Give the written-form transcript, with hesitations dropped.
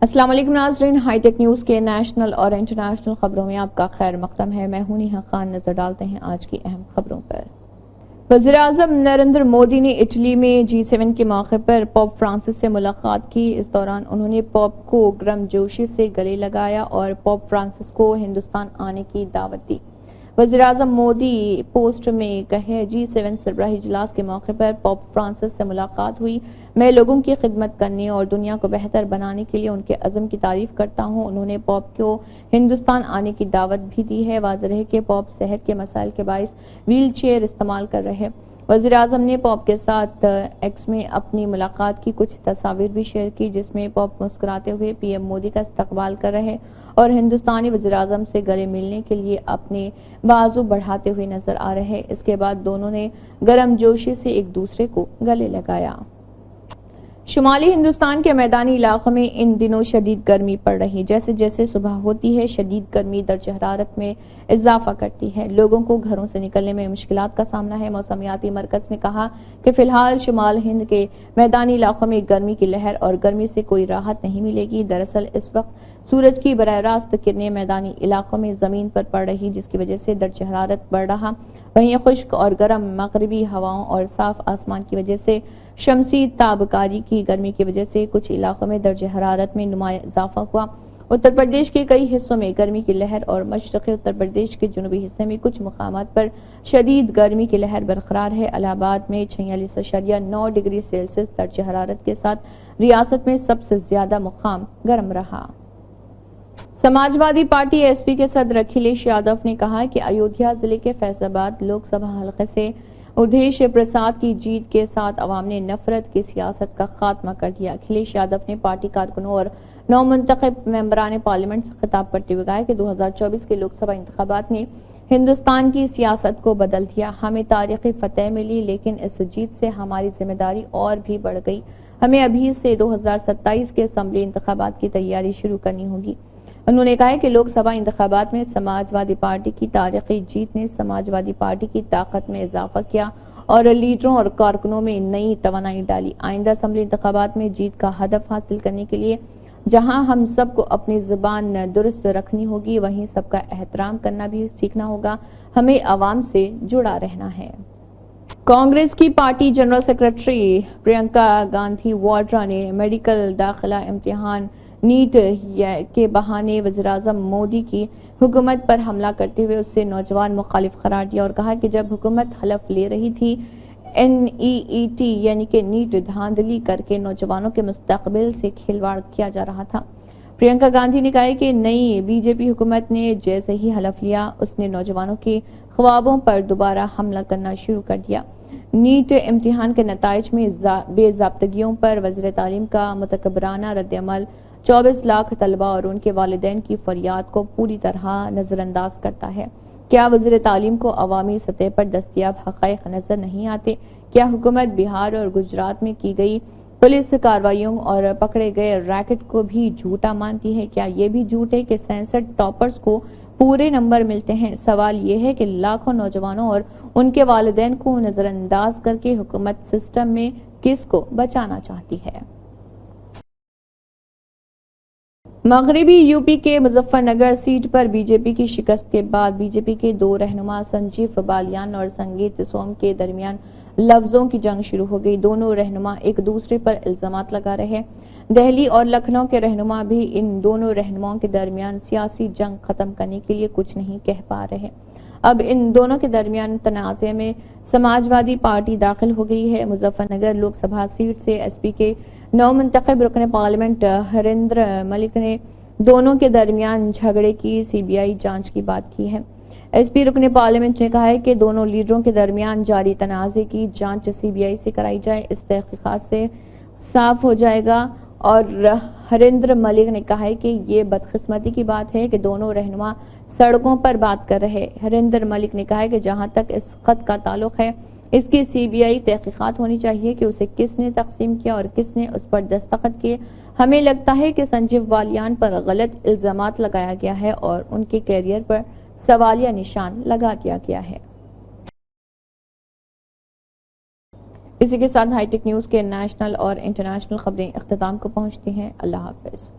السلام علیکم ناظرین، ہائی ٹیک نیوز کے نیشنل اور انٹرنیشنل خبروں میں آپ کا خیر مقدم ہے۔ میں ہوں نیہا خان۔ نظر ڈالتے ہیں آج کی اہم خبروں پر۔ وزیراعظم نریندر مودی نے اٹلی میں G7 کے موقع پر پوپ فرانسس سے ملاقات کی۔ اس دوران انہوں نے پوپ کو گرم جوشی سے گلے لگایا اور پوپ فرانسس کو ہندوستان آنے کی دعوت دی۔ وزیراعظم مودی پوسٹ میں کہے، G7 سربراہی اجلاس کے موقع پر پوپ فرانسس سے ملاقات ہوئی۔ میں لوگوں کی خدمت کرنے اور دنیا کو بہتر بنانے کے لیے ان کے عزم کی تعریف کرتا ہوں۔ انہوں نے پوپ کو ہندوستان آنے کی دعوت بھی دی ہے۔ واضح ہے کہ پوپ صحت کے مسائل کے باعث ویل چیئر استعمال کر رہے۔ وزیراعظم نے پوپ کے ساتھ ایکس میں اپنی ملاقات کی کچھ تصاویر بھی شیئر کی، جس میں پوپ مسکراتے ہوئے پی ایم مودی کا استقبال کر رہے اور ہندوستانی وزیراعظم سے گلے ملنے کے لیے اپنے بازو بڑھاتے ہوئے نظر آ رہے۔ اس کے بعد دونوں نے گرم جوشی سے ایک دوسرے کو گلے لگایا۔ شمالی ہندوستان کے میدانی علاقوں میں ان دنوں شدید گرمی پڑ رہی۔ جیسے جیسے صبح ہوتی ہے، شدید گرمی درجہ حرارت میں اضافہ کرتی ہے۔ لوگوں کو گھروں سے نکلنے میں مشکلات کا سامنا ہے۔ موسمیاتی مرکز نے کہا کہ فی الحال شمال ہند کے میدانی علاقوں میں گرمی کی لہر اور گرمی سے کوئی راحت نہیں ملے گی۔ دراصل اس وقت سورج کی براہ راست کرنیں میدانی علاقوں میں زمین پر پڑ رہی، جس کی وجہ سے درجہ حرارت بڑھ رہا۔ وہیں خشک اور گرم مغربی ہواؤں اور صاف آسمان کی وجہ سے شمسی تابکاری کی گرمی کی وجہ سے کچھ علاقوں میں درجہ حرارت میں نمایاں اضافہ ہوا۔ اتر پردیش کے کئی حصوں میں گرمی کی لہر اور مشرقی اتر پردیش کے جنوبی حصے میں کچھ مقامات پر شدید گرمی کی لہر برقرار ہے۔ الہ آباد میں 46.9 ڈگری سیلسیس درجہ حرارت کے ساتھ ریاست میں سب سے زیادہ مقام گرم رہا۔ سماجوادی پارٹی ایس پی کے صدر اکھلیش یادو نے کہا کہ ایودھیا ضلع کے فیض آباد لوک سبھا حلقے سے ادھیش پرساد کی جیت کے ساتھ عوام نے نفرت کی سیاست کا خاتمہ کر دیا۔ اکھلیش یادو نے پارٹی کارکنوں اور نومنتخب ممبران پارلیمنٹ سے خطاب کرتے ہوئے کہا کہ 2024 کے لوک سبھا انتخابات نے ہندوستان کی سیاست کو بدل دیا۔ ہمیں تاریخی فتح ملی، لیکن اس جیت سے ہماری ذمہ داری اور بھی بڑھ گئی۔ ہمیں ابھی سے 2027 کے اسمبلی انتخابات کی تیاری شروع کرنی ہوگی۔ انہوں نے کہا کہ لوک سبھا انتخابات میں سماجوادی پارٹی کی تاریخی جیت نے سماجوادی پارٹی کی طاقت میں اضافہ کیا اور لیڈروں اور کارکنوں میں نئی توانائی ڈالی۔ آئندہ اسمبلی انتخابات میں جیت کا ہدف حاصل کرنے کے لیے جہاں ہم سب کو اپنی زبان درست رکھنی ہوگی، وہیں سب کا احترام کرنا بھی سیکھنا ہوگا۔ ہمیں عوام سے جڑا رہنا ہے۔ کانگریس کی party general secretary Priyanka Gandhi Vadra نے میڈیکل داخلہ امتحان نیٹ کے بہانے وزیراعظم مودی کی حکومت پر حملہ کرتے ہوئے اس سے نوجوان مخالف قرار دیا اور کہا کہ جب حکومت حلف لے رہی تھی NEET یعنی کہ نیٹ دھاندلی کر کے نوجوانوں کے مستقبل سے کھلواڑ کیا جا رہا تھا۔ پرینکا گاندھی نے کہا کہ نئی بی جے پی حکومت نے جیسے ہی حلف لیا، اس نے نوجوانوں کے خوابوں پر دوبارہ حملہ کرنا شروع کر دیا۔ نیٹ امتحان کے نتائج میں بے ضابطگیوں پر وزیر تعلیم کا متکبرانہ رد عمل 24 لاکھ طلباء اور ان کے والدین کی فریاد کو پوری طرح نظر انداز کرتا ہے۔ کیا وزیر تعلیم کو عوامی سطح پر دستیاب حقائق نظر نہیں آتے؟ کیا حکومت بہار اور گجرات میں کی گئی پولیس کارروائیوں اور پکڑے گئے ریکٹ کو بھی جھوٹا مانتی ہے؟ کیا یہ بھی جھوٹ ہے کہ 66 ٹاپرز کو پورے نمبر ملتے ہیں؟ سوال یہ ہے کہ لاکھوں نوجوانوں اور ان کے والدین کو نظر انداز کر کے حکومت سسٹم میں کس کو بچانا چاہتی ہے؟ مغربی یو پی کے مظفر نگر سیٹ پر بی جے پی کی شکست کے بعد بی جے پی کے دو رہنما سنجیو بالیان اور سنگیت سوم کے درمیان لفظوں کی جنگ شروع ہو گئی۔ دونوں رہنما ایک دوسرے پر الزامات لگا رہے۔ دہلی اور لکھنؤ کے رہنما بھی ان دونوں رہنماؤں کے درمیان سیاسی جنگ ختم کرنے کے لیے کچھ نہیں کہہ پا رہے۔ اب ان دونوں کے درمیان تنازع میں سماجوادی پارٹی داخل ہو گئی ہے۔ مظفر نگر لوک سبھا سیٹ سے ایس پی کے نومنتخب رکن پارلیمنٹ ہریندر ملک نے دونوں کے درمیان جھگڑے کی سی بی آئی جانچ کی بات کی ہے۔ ایس پی رکن پارلیمنٹ نے کہا ہے کہ دونوں لیڈروں کے درمیان جاری تنازع کی جانچ سی بی آئی سے کرائی جائے، اس تحقیقات سے صاف ہو جائے گا۔ اور ہریندر ملک نے کہا ہے کہ یہ بدقسمتی کی بات ہے کہ دونوں رہنما سڑکوں پر بات کر رہے۔ ہریندر ملک نے کہا ہے کہ جہاں تک اس خط کا تعلق ہے، اس کی سی بی آئی تحقیقات ہونی چاہیے کہ اسے کس نے تقسیم کیا اور کس نے اس پر دستخط کیے۔ ہمیں لگتا ہے کہ سنجیو بالیان پر غلط الزامات لگایا گیا ہے اور ان کے کیریئر پر سوالیہ نشان لگا دیا گیا ہے۔ اسی کے ساتھ ہائی ٹیک نیوز کے نیشنل اور انٹرنیشنل خبریں اختتام کو پہنچتی ہیں۔ اللہ حافظ۔